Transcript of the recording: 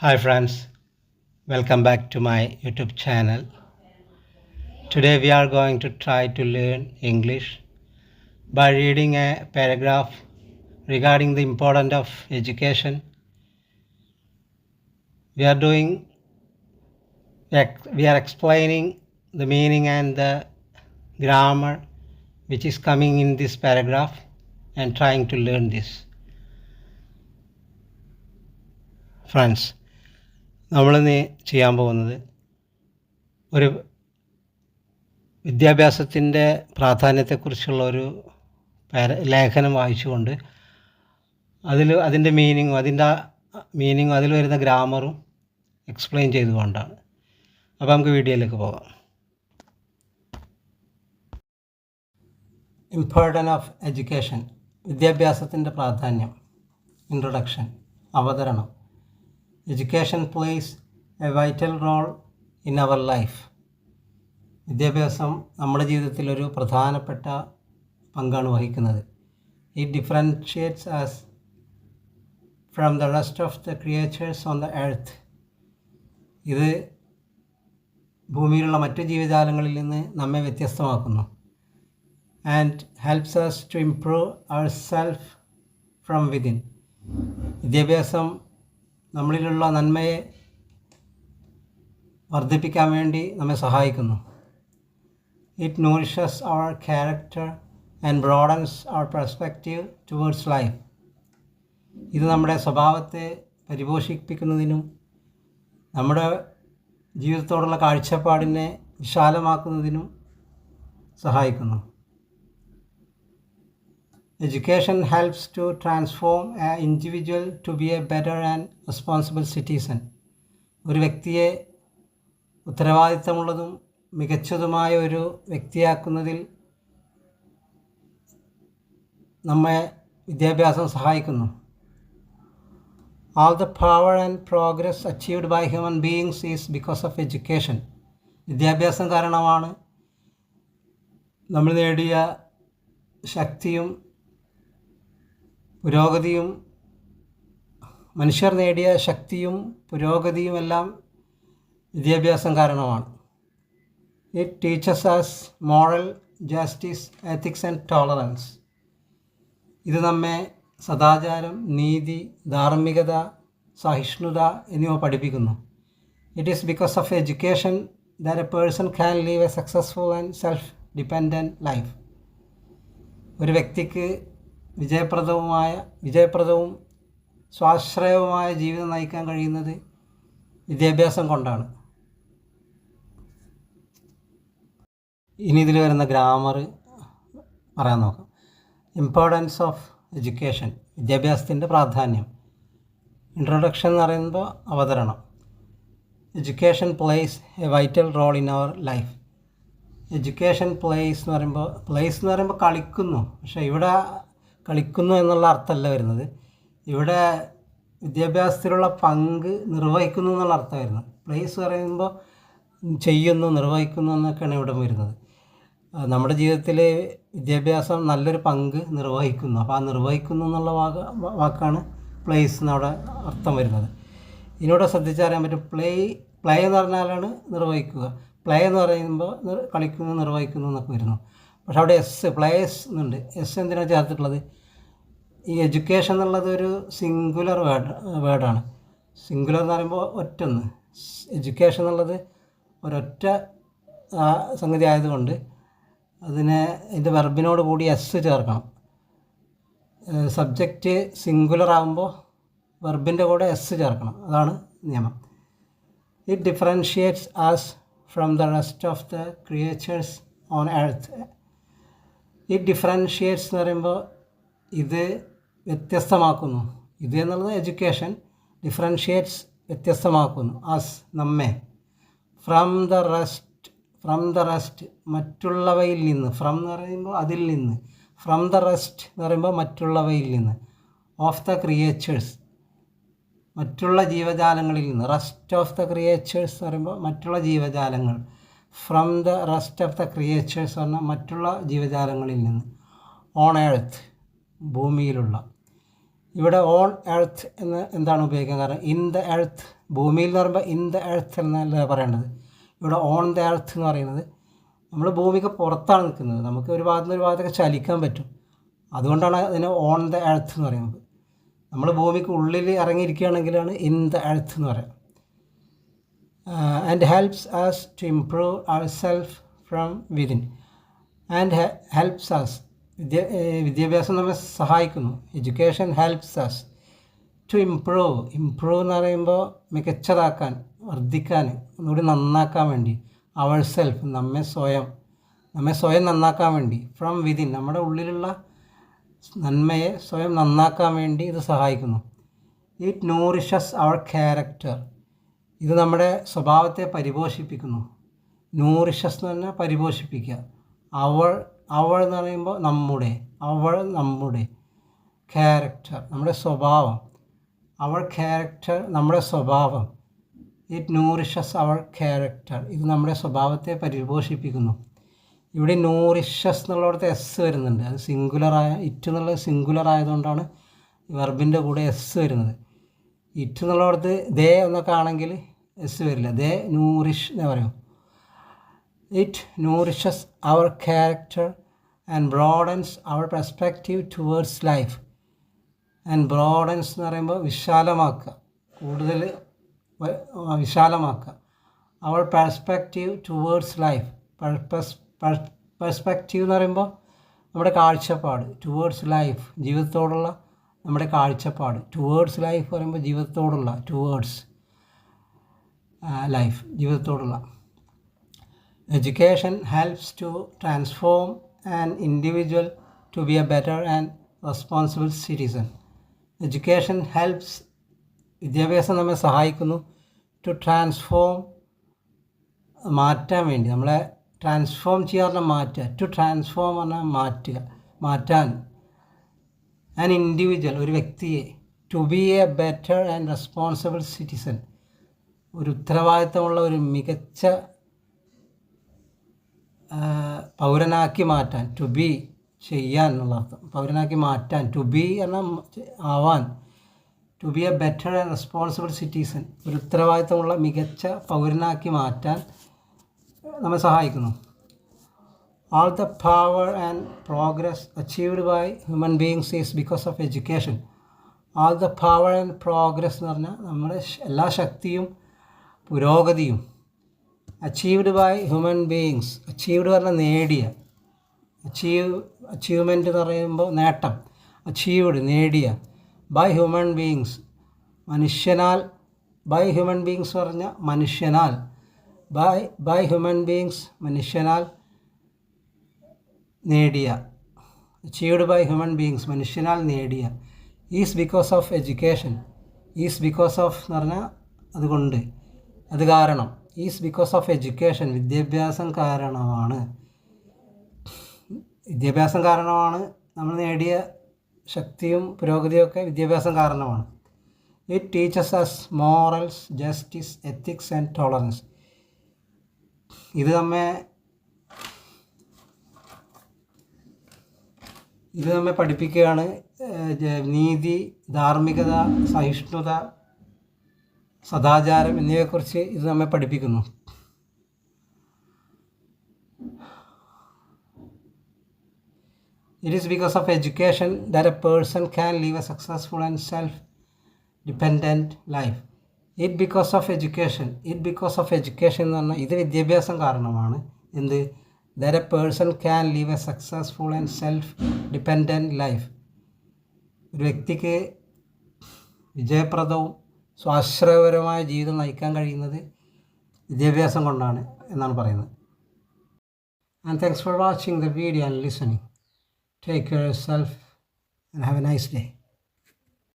Hi friends, welcome back to my YouTube channel. Today we are going to try to learn English by reading a paragraph regarding the importance of education. We are explaining the meaning and the grammar which is coming in this paragraph and trying to learn this. Friends, നമ്മളിന്ന് ചെയ്യാൻ പോകുന്നത് ഒരു വിദ്യാഭ്യാസത്തിൻ്റെ പ്രാധാന്യത്തെക്കുറിച്ചുള്ള ഒരു ലേഖനം വായിച്ചുകൊണ്ട് അതിൻ്റെ മീനിങ്ങും അതിൽ വരുന്ന ഗ്രാമറും എക്സ്പ്ലെയിൻ ചെയ്തുകൊണ്ടാണ്. അപ്പോൾ നമുക്ക് വീഡിയോയിലേക്ക് പോകാം. ഇമ്പോർട്ടൻസ് ഓഫ് എഡ്യൂക്കേഷൻ, വിദ്യാഭ്യാസത്തിൻ്റെ പ്രാധാന്യം. ഇൻട്രൊഡക്ഷൻ, അവതരണം. Education plays a vital role in our life. വിദ്യാഭ്യാസം നമ്മുടെ ജീവിതത്തിൽ ഒരു പ്രധാനപ്പെട്ട പങ്കാണ് വഹിക്കുന്നത്. It differentiates us from the rest of the creatures on the earth. ഇത് ഭൂമിയിലുള്ള മറ്റു ജീവജാലങ്ങളിൽ നിന്ന് നമ്മെ വ്യത്യസ്തമാക്കുന്നു. And helps us to improve our self from within. വിദ്യാഭ്യാസം നമ്മളിലുള്ള നന്മയെ വർദ്ധിപ്പിക്കാൻ വേണ്ടി നമ്മെ സഹായിക്കുന്നു. It nourishes our character and broadens our perspective towards life. ഇത് നമ്മുടെ സ്വഭാവത്തെ പരിപോഷിപ്പിക്കുന്നതിനും നമ്മുടെ ജീവിതത്തോടുള്ള കാഴ്ചപ്പാടിനെ വിശാലമാക്കുന്നതിനും സഹായിക്കുന്നു. Education helps to transform an individual to be a better and responsible citizen. ഒരു വ്യക്തിയെ ഉത്തരവാദിത്തമുള്ളതും മികച്ചതുമായ ഒരു വ്യക്തിയാക്കുന്നതിൽ നമ്മെ വിദ്യാഭ്യാസം സഹായിക്കുന്നു. All the power and progress achieved by human beings is because of education. വിദ്യാഭ്യാസം കാരണമാണ് നമ്മൾ നേടിയ ശക്തിയും പുരോഗതിയും മനുഷ്യർ നേടിയ ശക്തിയും പുരോഗതിയുമെല്ലാം വിദ്യാഭ്യാസം കാരണമാണ്. It teaches us moral justice, ethics and tolerance. ഇത് നമ്മെ സദാചാരം, നീതി, ധാർമ്മികത, സഹിഷ്ണുത എന്നിവ പഠിപ്പിക്കുന്നു. It is because of education that a person can live a successful and self dependent life. ഒരു വ്യക്തിക്ക് വിജയപ്രദവും സ്വാശ്രയവുമായ ജീവിതം നയിക്കാൻ കഴിയുന്നത് വിദ്യാഭ്യാസം കൊണ്ടാണ്. ഇനി ഇതിൽ വരുന്ന ഗ്രാമർ പറയാൻ നോക്കാം. ഇമ്പോർട്ടൻസ് ഓഫ് എഡ്യൂക്കേഷൻ, വിദ്യാഭ്യാസത്തിൻ്റെ പ്രാധാന്യം. ഇൻട്രൊഡക്ഷൻ എന്ന് പറയുമ്പോൾ അവതരണം. Education plays a vital role in our life. Education plays എന്ന് പറയുമ്പോൾ കളിക്കുന്നു. പക്ഷേ ഇവിടെ കളിക്കുന്നു എന്നുള്ള അർത്ഥമല്ല വരുന്നത്. ഇവിടെ വിദ്യാഭ്യാസത്തിലുള്ള പങ്ക് നിർവഹിക്കുന്നു എന്നുള്ള അർത്ഥം വരുന്നത്. പ്ലേസ് പറയുമ്പോൾ ചെയ്യുന്നു, നിർവഹിക്കുന്നു എന്നൊക്കെയാണ് ഇവിടെ വരുന്നത്. നമ്മുടെ ജീവിതത്തിൽ വിദ്യാഭ്യാസം നല്ലൊരു പങ്ക് നിർവഹിക്കുന്നു. അപ്പോൾ ആ നിർവഹിക്കുന്നു എന്നുള്ള വാക്കാണ് പ്ലേസ് എന്നവിടെ അർത്ഥം വരുന്നത്. ഇതിനോട് ശ്രദ്ധിച്ചറിയാൻ പറ്റും. പ്ലേ എന്ന് പറഞ്ഞാലാണ് നിർവഹിക്കുക. പ്ലേ എന്ന് പറയുമ്പോൾ കളിക്കുന്നു, നിർവഹിക്കുന്നു എന്നൊക്കെ വരുന്നു. പക്ഷെ അവിടെ പ്ലേസ് എന്നുണ്ട്. എന്തിനാണ് ചേർത്തിട്ടുള്ളത്? ഈ എഡ്യൂക്കേഷൻ എന്നുള്ളത് ഒരു സിംഗുലർ വേർഡാണ്. സിംഗുലർ എന്ന് പറയുമ്പോൾ ഒറ്റൊന്ന്. എഡ്യൂക്കേഷൻ എന്നുള്ളത് ഒരൊറ്റ സംഗതി ആയതുകൊണ്ട് ഇതിൻ്റെ വെർബിനോട് കൂടി ചേർക്കണം. സബ്ജക്റ്റ് സിംഗുലർ ആകുമ്പോൾ വെർബിൻ്റെ കൂടെ ചേർക്കണം. അതാണ് നിയമം. It differentiates as from the rest of the creatures on earth. It differentiates എന്ന് പറയുമ്പോൾ ഇത് വ്യത്യസ്തമാക്കുന്നു. ഇത് എന്നുള്ളത് എഡ്യൂക്കേഷൻ. ഡിഫറൻഷിയേറ്റ്സ് വ്യത്യസ്തമാക്കുന്നു. ആസ് നമ്മെ. ഫ്രം ദ റെസ്റ്റ് മറ്റുള്ളവയിൽ നിന്ന്. ഫ്രം എന്ന് പറയുമ്പോൾ അതിൽ നിന്ന്. ഫ്രം ദ റെസ്റ്റ് എന്ന് പറയുമ്പോൾ മറ്റുള്ളവയിൽ നിന്ന്. ഓഫ് ദ ക്രിയേച്ചേഴ്സ് മറ്റുള്ള ജീവജാലങ്ങളിൽ നിന്ന്. റെസ്റ്റ് ഓഫ് ദ ക്രിയേച്ചേഴ്സ് എന്ന് പറയുമ്പോൾ മറ്റുള്ള ജീവജാലങ്ങൾ. From the rest of the creatures പറഞ്ഞാൽ മറ്റുള്ള ജീവജാലങ്ങളിൽ നിന്ന്. ഓൺ എർത്ത് ഭൂമിയിലുള്ള. ഇവിടെ ഓൺ എർത്ത് എന്ന് എന്താണ് ഉപയോഗിക്കാൻ കാരണം ഇൻ ദ എർത്ത്, ഭൂമിയിൽ എന്ന് പറയുമ്പോൾ ഇൻ ദ എർത്ത് എന്നല്ല പറയേണ്ടത്. ഇവിടെ ഓൺ ദ എർത്ത് എന്ന് പറയുന്നത് നമ്മൾ ഭൂമിക്ക് പുറത്താണ് നിൽക്കുന്നത്, നമുക്ക് ഒരു ഭാഗത്ത് നിന്ന് ഒരു ഭാഗത്തൊക്കെ ചലിക്കാൻ പറ്റും. അതുകൊണ്ടാണ് അതിന് ഓൺ ദ എർത്ത് എന്ന് പറയുന്നത്. നമ്മൾ ഭൂമിക്ക് ഉള്ളിൽ ഇറങ്ങിയിരിക്കുകയാണെങ്കിലാണ് ഇൻ ദ എർത്ത് എന്ന് പറയാം. And helps us to improve ourselves from within. And helps us, വിദ്യാഭ്യാസം നമ്മെ സഹായിക്കുന്നു. Education helps us to improve. Improve എന്ന് പറയുമ്പോൾ മികച്ചതാക്കാൻ, വർദ്ധിക്കാൻ, ഒന്നുകൂടി നന്നാക്കാൻ വേണ്ടി. അവർ സെൽഫ്, നമ്മെ സ്വയം നന്നാക്കാൻ വേണ്ടി. ഫ്രം വിതിൻ, നമ്മുടെ ഉള്ളിലുള്ള നന്മയെ സ്വയം നന്നാക്കാൻ വേണ്ടി ഇത് സഹായിക്കുന്നു. It nourishes our character. ഇത് നമ്മുടെ സ്വഭാവത്തെ പരിപോഷിപ്പിക്കുന്നു. നൂറിഷസ് എന്ന് പറഞ്ഞാൽ പരിപോഷിപ്പിക്കുക. അവൾ എന്ന് പറയുമ്പോൾ നമ്മുടെ ക്യാരക്ടർ, നമ്മുടെ സ്വഭാവം. അവർ ക്യാരക്ടർ, നമ്മുടെ സ്വഭാവം. It nourishes our character. ഇത് നമ്മുടെ സ്വഭാവത്തെ പരിപോഷിപ്പിക്കുന്നു. ഇവിടെ നൂറിഷസ് എന്നുള്ളിടത്ത് എസ് വരുന്നുണ്ട്. അത് സിംഗുലറായ, ഇറ്റ് എന്നുള്ളത് സിംഗുലർ ആയതുകൊണ്ടാണ് വെർബിൻ്റെ കൂടെ എസ് വരുന്നത്. ഇറ്റ് എന്നുള്ളിടത്ത് ദേ എന്നൊക്കെ ആണെങ്കിൽ എസ് വരില്ല. ദേ നൂറിഷ് എന്ന് പറയും. It nourishes our character and broadens our perspective towards life. And broadens എന്ന് പറയുമ്പോൾ വിശാലമാക്കുക, കൂടുതൽ വിശാലമാക്കുക. Our perspective towards life. Perspective എന്ന് പറയുമ്പോൾ നമ്മുടെ കാഴ്ചപ്പാട്. ടുവേർഡ്സ് ലൈഫ്, ജീവിതത്തോടുള്ള നമ്മുടെ കാഴ്ചപ്പാട്. ടുവേർഡ്സ് ലൈഫ് പറയുമ്പോൾ ജീവിതത്തോടുള്ള, ടുവേർഡ്സ് ലൈഫ്, ജീവിതത്തോടുള്ള. Education helps to transform an individual to be a better and responsible citizen. Education helps, വിദ്യാഭ്യാസം നമ്മെ സഹായിക്കുന്നു. ടു ട്രാൻസ്ഫോം, മാറ്റാൻ വേണ്ടി. നമ്മളെ ട്രാൻസ്ഫോം ചെയ്യാറുള്ള മാറ്റുക. ടു ട്രാൻസ്ഫോം പറഞ്ഞാൽ മാറ്റാൻ. ആൻ ഇൻഡിവിജ്വൽ, ഒരു വ്യക്തിയെ. To be a better and responsible citizen, ഒരു ഉത്തരവാദിത്തമുള്ള ഒരു മികച്ച പൗരനാക്കി മാറ്റാൻ. ടു ബി, ചെയ്യാൻ എന്നുള്ള അർത്ഥം. പൗരനാക്കി മാറ്റാൻ. ടു ബി എന്നാൽ ആവാൻ. To be a better and responsible citizen, ഒരു ഉത്തരവാദിത്തമുള്ള മികച്ച പൗരനാക്കി മാറ്റാൻ നമ്മെ സഹായിക്കുന്നു. All the power and progress achieved by human beings is because of education. All the power and progress എന്ന് പറഞ്ഞാൽ നമ്മുടെ എല്ലാ ശക്തിയും പുരോഗതിയും. Achieved by human beings. Achieved പറഞ്ഞാൽ നേടിയ. അച്ചീവ്മെൻറ്റ് എന്ന് പറയുമ്പോൾ നേട്ടം. അച്ചീവ്ഡ്, നേടിയ. ബൈ ഹ്യൂമൻ ബീയിങ്സ്, മനുഷ്യനാൽ. ബൈ ഹ്യൂമൻ ബീയിങ്സ് പറഞ്ഞാൽ മനുഷ്യനാൽ. ബൈ ഹ്യൂമൻ ബീയിങ്സ്, മനുഷ്യനാൽ നേടിയ. അച്ചീവ്ഡ് ബൈ ഹ്യൂമൻ ബീയിങ്സ്, മനുഷ്യനാൽ നേടിയ. Is because of education. Is because of എന്ന് പറഞ്ഞാൽ അതുകൊണ്ട്, അത് കാരണം. ഈസ് ബിക്കോസ് ഓഫ് എഡ്യൂക്കേഷൻ, വിദ്യാഭ്യാസം കാരണമാണ്. വിദ്യാഭ്യാസം കാരണമാണ് നമ്മൾ നേടിയ ശക്തിയും പുരോഗതിയൊക്കെ വിദ്യാഭ്യാസം കാരണമാണ്. It teaches us morals, justice, ethics and tolerance. ഇത് നമ്മെ പഠിപ്പിക്കുകയാണ്. നീതി, ധാർമ്മികത, സഹിഷ്ണുത, സദാചാരം എന്നിവയെക്കുറിച്ച് ഇത് നമ്മെ പഠിപ്പിക്കുന്നു. It is because of education that a person can live a successful and self-dependent life. It because of education എന്ന് പറഞ്ഞാൽ ഇത് വിദ്യാഭ്യാസം കാരണമാണ്. എന്ത്? that a person can live a successful and self-dependent life. ഒരു വ്യക്തിക്ക് വിജയപ്രദവും സ്വാശ്രയപരമായ ജീവിതം നയിക്കാൻ കഴിയുന്നത് വിദ്യാഭ്യാസം കൊണ്ടാണ് എന്നാണ് പറയുന്നത്. And thanks for watching the video and listening. Take care of yourself and have a nice day.